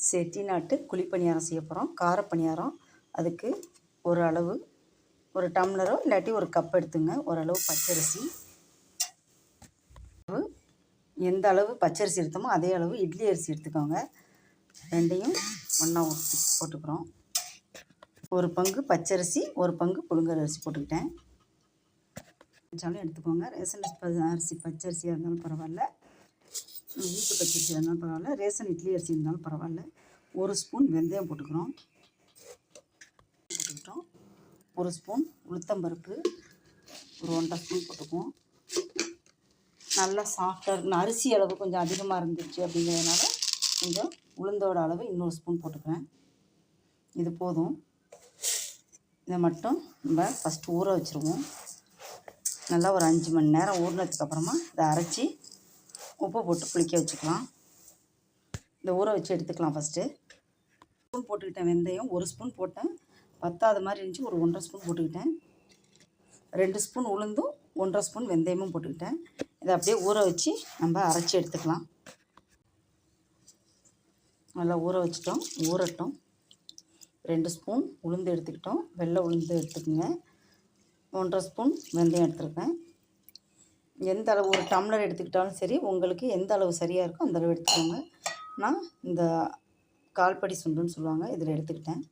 செட்டிநாட்டு குழிப்பணியாரம் செய்ய போகிறோம். காரப்பணியாரம். அதுக்கு ஒரு அளவு ஒரு டம்ளரோ இல்லாட்டி ஒரு கப் எடுத்துங்க. ஓரளவு பச்சரிசி, எந்த அளவு பச்சரிசி எடுத்தோமோ அதே அளவு இட்லி அரிசி எடுத்துக்கோங்க. ரெண்டையும் ஒன்றா போட்டுக்கிறோம். ஒரு பங்கு பச்சரிசி, ஒரு பங்கு புழுங்கல் அரிசி போட்டுக்கிட்டேன். எடுத்துக்கோங்க. ரேஷன் அரிசி பச்சரிசியாக இருந்தாலும் பரவாயில்ல, வீட்டு பச்சரிசியாக இருந்தாலும் பரவாயில்ல, ரேஷன் இட்லி அரிசி இருந்தாலும் பரவாயில்ல. ஒரு ஸ்பூன் வெந்தயம் போட்டுக்கிட்டோம். ஒரு ஸ்பூன் உளுத்தம்பருப்பு, ஒரு 1.5 ஸ்பூன் போட்டுக்குவோம். நல்லா சாஃப்டாக இருக்கணும். அரிசி அளவு கொஞ்சம் அதிகமாக இருந்துச்சு அப்படிங்கிறதுனால கொஞ்சம் உளுந்தோட அளவு இன்னொரு ஸ்பூன் போட்டுக்கிறேன். இது போதும். இதை மட்டும் நம்ம ஃபஸ்ட்டு ஊற வச்சுருவோம். நல்லா ஒரு 5 மணி நேரம் ஊறினதுக்கப்புறமா இதை அரைச்சி உப்பு போட்டு புளிக்க வச்சுக்கலாம். இந்த ஊற வச்சு எடுத்துக்கலாம். ஃபஸ்ட்டு ஸ்பூன் போட்டுக்கிட்டேன். வெந்தயம் 1 ஸ்பூன் போட்டேன். பத்தாத மாதிரி இருந்துச்சு, ஒரு 1.5 ஸ்பூன் போட்டுக்கிட்டேன். 2 ஸ்பூன் உளுந்தும் 1.5 ஸ்பூன் வெந்தயமும் போட்டுக்கிட்டேன். இதை அப்படியே ஊற வச்சு நம்ம அரைச்சி எடுத்துக்கலாம். நல்லா ஊற வச்சிட்டோம். ஊறட்டும். 2 ஸ்பூன் உளுந்து எடுத்துக்கிட்டோம். வெள்ளை உளுந்து எடுத்துக்கோங்க. 1.5 ஸ்பூன் வெந்தயம் எடுத்துருக்கேன். எந்த அளவு ஒரு டம்ளர் எடுத்துக்கிட்டாலும் சரி, உங்களுக்கு எந்த அளவு சரியாக இருக்கோ அந்த அளவு எடுத்துக்கோங்க. நான் இந்த கால்படி சுண்டுன்னு சொல்லுவாங்க, இதில் எடுத்துக்கிட்டேன்.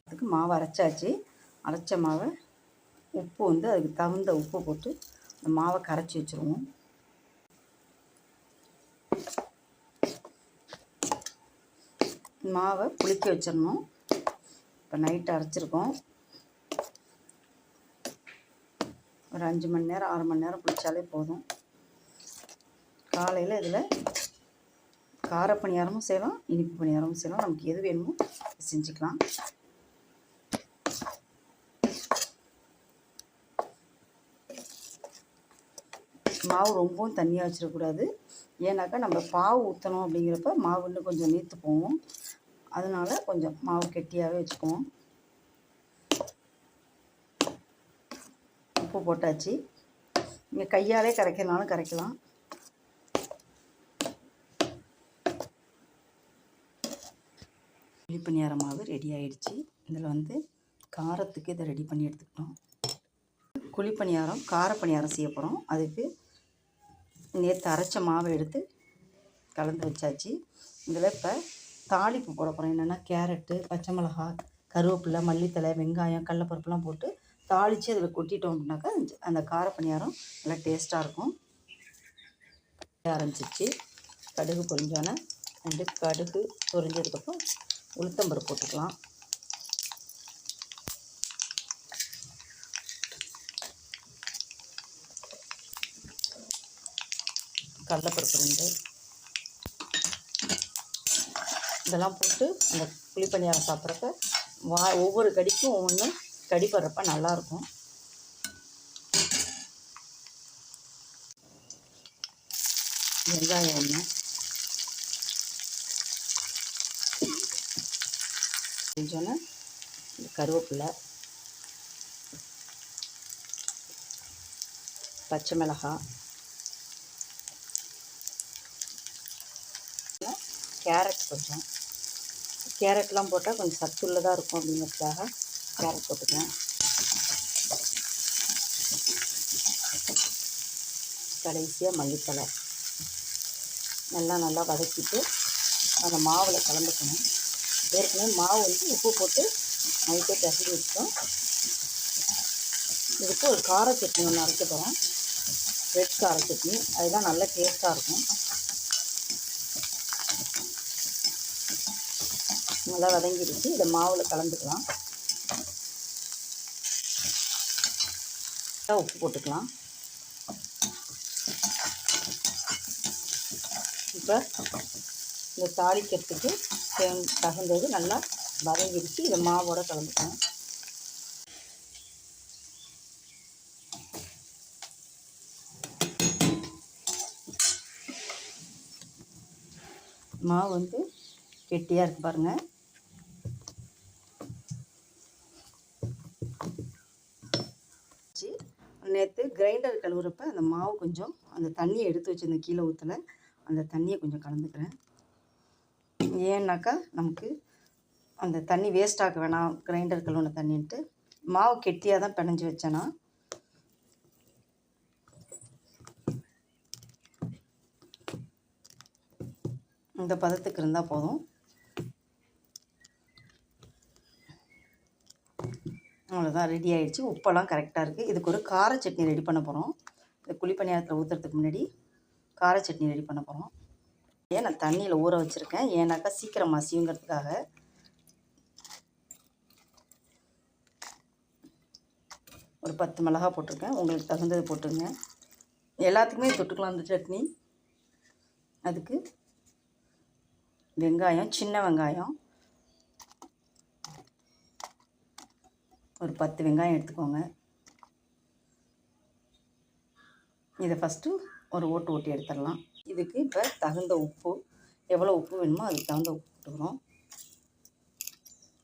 அதுக்கு மாவு அரைச்சாச்சு. அரைச்ச மாவை உப்பு அதுக்கு தகுந்த உப்பு போட்டு இந்த மாவை கரைச்சி வச்சுருவோம். மாவை புளிக்க வச்சிடணும். இப்போ நைட்டு அரைச்சிருக்கோம். ஒரு 5 மணி நேரம் 6 மணி நேரம் புளிச்சாலே போதும். காலையில் இதில் காரப்பணியாரமும் செய்யலாம், இனிப்பு பணியாரமும் செய்யலாம். நமக்கு எது வேணுமோ செஞ்சுக்கலாம். மாவு ரொம்பவும் தண்ணியாக வச்சிடக்கூடாது. ஏன்னாக்கா நம்ம பாவு ஊற்றணும் அப்படிங்கிறப்ப மாவு இன்னும் கொஞ்சம் நீர்த்து போகும். அதனால் கொஞ்சம் மாவு கெட்டியாகவே வச்சுக்குவோம். உப்பு போட்டாச்சு. நீங்கள் கையாலே கரைக்கிறனாலும் கரைக்கலாம். குழிப்பணியார மாவு ரெடி ஆகிடுச்சு. இதில் காரத்துக்கு இதை ரெடி பண்ணி எடுத்துக்கிட்டோம். குழிப்பணியாரம் காரப்பணியாரம் செய்ய போகிறோம். அதுக்கு நேற்று அரைச்ச மாவை எடுத்து கலந்து வச்சாச்சு. இதில் இப்போ தாளிப்பு போட போகிறோம். என்னென்னா கேரட்டு, பச்சை மிளகாய், கருவேப்பிலை, மல்லித்தலை, வெங்காயம், கடலைப்பருப்புலாம் போட்டு தாளித்து அதில் கொட்டிட்டோம் அப்படின்னாக்கா அந்த காரப்பணியாரம் நல்லா டேஸ்ட்டாக இருக்கும். ஆரம்பிச்சிச்சு. கடுகு பொரிஞ்சோன்னே கடுகு பொரிஞ்சதுக்கப்புறம் உளுத்தம்பருப்பு போட்டுக்கலாம். கடலைப்பருப்பு 2 இதெல்லாம் போட்டு அந்த குழிப்பணியாரம் சாப்பிட்றப்ப ஒவ்வொரு கடிக்கும் ஒவ்வொன்று கடிப்படுறப்ப நல்லாயிருக்கும். வெங்காயம் 1 கொஞ்சோன்னு கருவேப்பிலை, பச்சை மிளகாய், கேரட் கொஞ்சம். கேரட்லாம் போட்டால் கொஞ்சம் சத்துள்ளதாக இருக்கும் அப்படிங்கிறதுக்காக கேரட் போட்டுக்கிறேன். கடைசியாக மல்லித்தலை நல்லா வதக்கிட்டு அந்த மாவில் கலந்துக்கணும். ஏற்கனவே மாவு உப்பு போட்டு நைட்டே பிசைஞ்சு வச்சுட்டோம். இதுக்கு ஒரு கார சட்னி ஒன்று அரைக்க போகிறோம். ரெட் கார சட்னி. அதெல்லாம் நல்ல டேஸ்ட்டாக இருக்கும். நல்லா வதங்கிடுச்சு. இதை மாவில் கலந்துக்கலாம். உப்பு போட்டுக்கலாம். இப்போ இந்த தாளிக்கிறதுக்கு தகுந்தது நல்லா வதங்கிடுச்சு. இதை மாவோட கலந்துக்கலாம். மாவு கெட்டியாக இருக்குது பாருங்கள். நேற்று கிரைண்டர் கழுவுறப்ப அந்த மாவு கொஞ்சம் அந்த தண்ணியை எடுத்து வச்சு அந்த கீழே ஊற்றலை, அந்த தண்ணியை கொஞ்சம் கலந்துக்கிறேன். ஏன்னாக்கா நமக்கு அந்த தண்ணி வேஸ்ட் ஆக்க வேணாம், கிரைண்டர் கழுவுன தண்ணின்ட்டு மாவு கெட்டியாக தான் பிணைஞ்சி வச்சேன்னா. இந்த பதத்துக்கு இருந்தால் போதும். அவ்வளோதான், ரெடி ஆகிடுச்சு. உப்பெல்லாம் கரெக்டாக இருக்குது. இதுக்கு ஒரு கார சட்னி ரெடி பண்ண போகிறோம். இந்த குழிப்பணியாரத்தில் ஊற்றுறதுக்கு முன்னாடி கார சட்னி ரெடி பண்ண போகிறோம். ஏன் நான் தண்ணியில் ஊற வச்சுருக்கேன், ஏன்னாக்கா சீக்கிரம் மசியுங்கிறதுக்காக. ஒரு 10 மிளகா போட்டிருக்கேன், உங்களுக்கு தகுந்தது போட்டுருங்க. எல்லாத்துக்குமே தொட்டுக்கலாம் அந்த சட்னி. அதுக்கு வெங்காயம், சின்ன வெங்காயம் ஒரு 10 வெங்காயம் எடுத்துக்கோங்க. இதை ஃபஸ்ட்டு ஒரு ஓட்டி எடுத்துடலாம். இதுக்கு இப்போ தகுந்த உப்பு, எவ்வளோ உப்பு வேணுமோ அதுக்கு தகுந்த உப்பு போட்டுக்கிறோம்.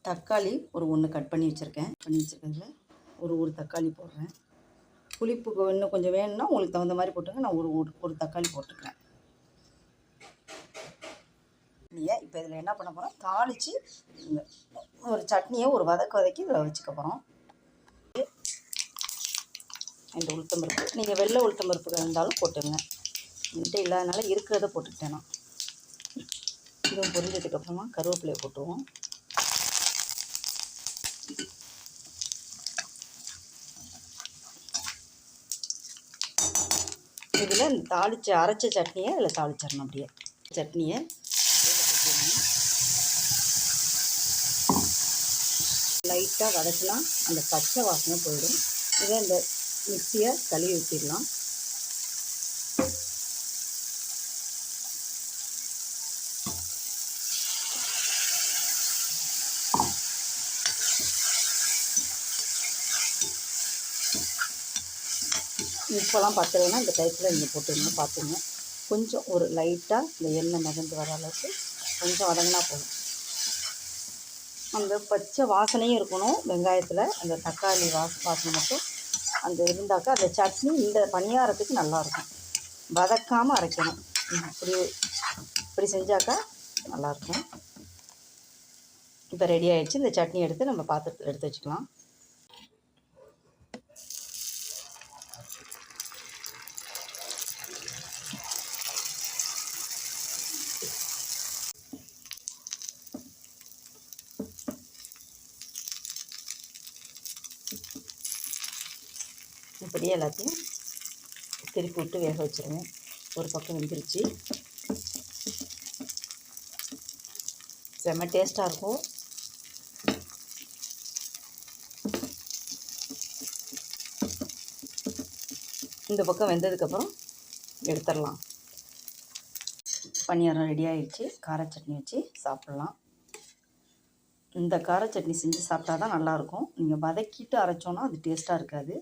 தக்காளி ஒரு 1 கட் பண்ணி வச்சுருக்கிறதுல ஒரு தக்காளி போடுறேன். புளிப்புக்கு இன்னும் கொஞ்சம் வேணும்னா உங்களுக்கு தகுந்த மாதிரி போட்டுங்க. நான் ஒரு தக்காளி போட்டுக்கிறேன். இப்போ இதில் என்ன பண்ண போகிறோம், தாளித்து ஒரு சட்னியை ஒரு வதக்கி இதில் வச்சுக்க போகிறோம். இந்த உளுத்தம்பருப்பு, நீங்கள் வெள்ளை உளுத்தம்பருப்பு இருந்தாலும் போட்டுங்க. என்கிட்ட இல்லாதனால இருக்கிறத போட்டுக்கிட்டேன் நான். இதுவும் பொரிஞ்சதுக்கப்புறமா கருவேப்பிலையை போட்டுருவோம். இதில் இந்த அரைச்ச சட்னியை இதில் தாளிச்சிடணும். அப்படியே சட்னியை லைட்டாக வதக்கினா அந்த பச்சை வாசனை போயிடும். இதை இந்த மிக்சியை கழுவி ஊற்றிடலாம். உப்பெல்லாம் பத்தலைன்னா இந்த டைப்பில் நீங்கள் போட்டுருங்க. பார்த்துங்க, கொஞ்சம் ஒரு லைட்டாக இந்த எண்ணெய் மிதந்து வர அளவுக்கு கொஞ்சம் வதங்கினா போதும். அந்த பச்சை வாசனையும் இருக்கணும் வெங்காயத்தில், அந்த தக்காளி வாசனை மட்டும் அந்த இருந்தாக்கா அந்த சட்னி இந்த பணியாரத்துக்கு நல்லாயிருக்கும். வதக்காமல் அரைக்கணும். இப்படி செஞ்சாக்கா நல்லாயிருக்கும். இப்போ ரெடி ஆகிடுச்சு. இந்த சட்னி எடுத்து நம்ம பாத்திரத்தில் எடுத்து வச்சுக்கலாம். இப்படியே எல்லாத்தையும் திருப்பி விட்டு வேக வச்சுருங்க. ஒரு பக்கம் வெந்துருச்சு. செம்ம டேஸ்ட்டாக இருக்கும். இந்த பக்கம் வெந்ததுக்கப்புறம் எடுத்துடலாம். பணியாரம் ரெடி ஆகிடுச்சு. கார சட்னி வச்சு சாப்பிட்லாம். இந்த கார சட்னி செஞ்சு சாப்பிட்டா தான் நல்லாயிருக்கும். நீங்கள் வதக்கிட்டு அரைச்சோன்னா அது டேஸ்ட்டாக இருக்காது.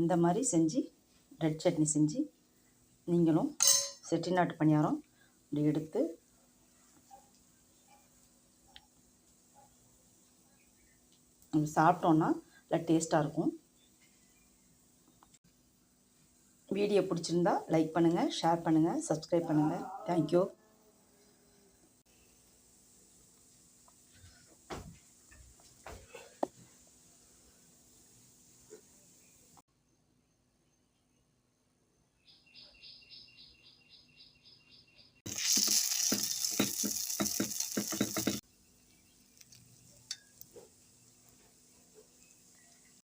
இந்த மாதிரி செஞ்சு ரெட் சட்னி செஞ்சு நீங்களும் செட்டிநாட்டு பணியாரம் இப்படி எடுத்து நம்ம சாப்பிட்டோன்னா நல்லா டேஸ்ட்டாக இருக்கும். வீடியோ பிடிச்சிருந்தா லைக் பண்ணுங்கள், ஷேர் பண்ணுங்கள், சப்ஸ்கிரைப் பண்ணுங்கள். தேங்க்யூ.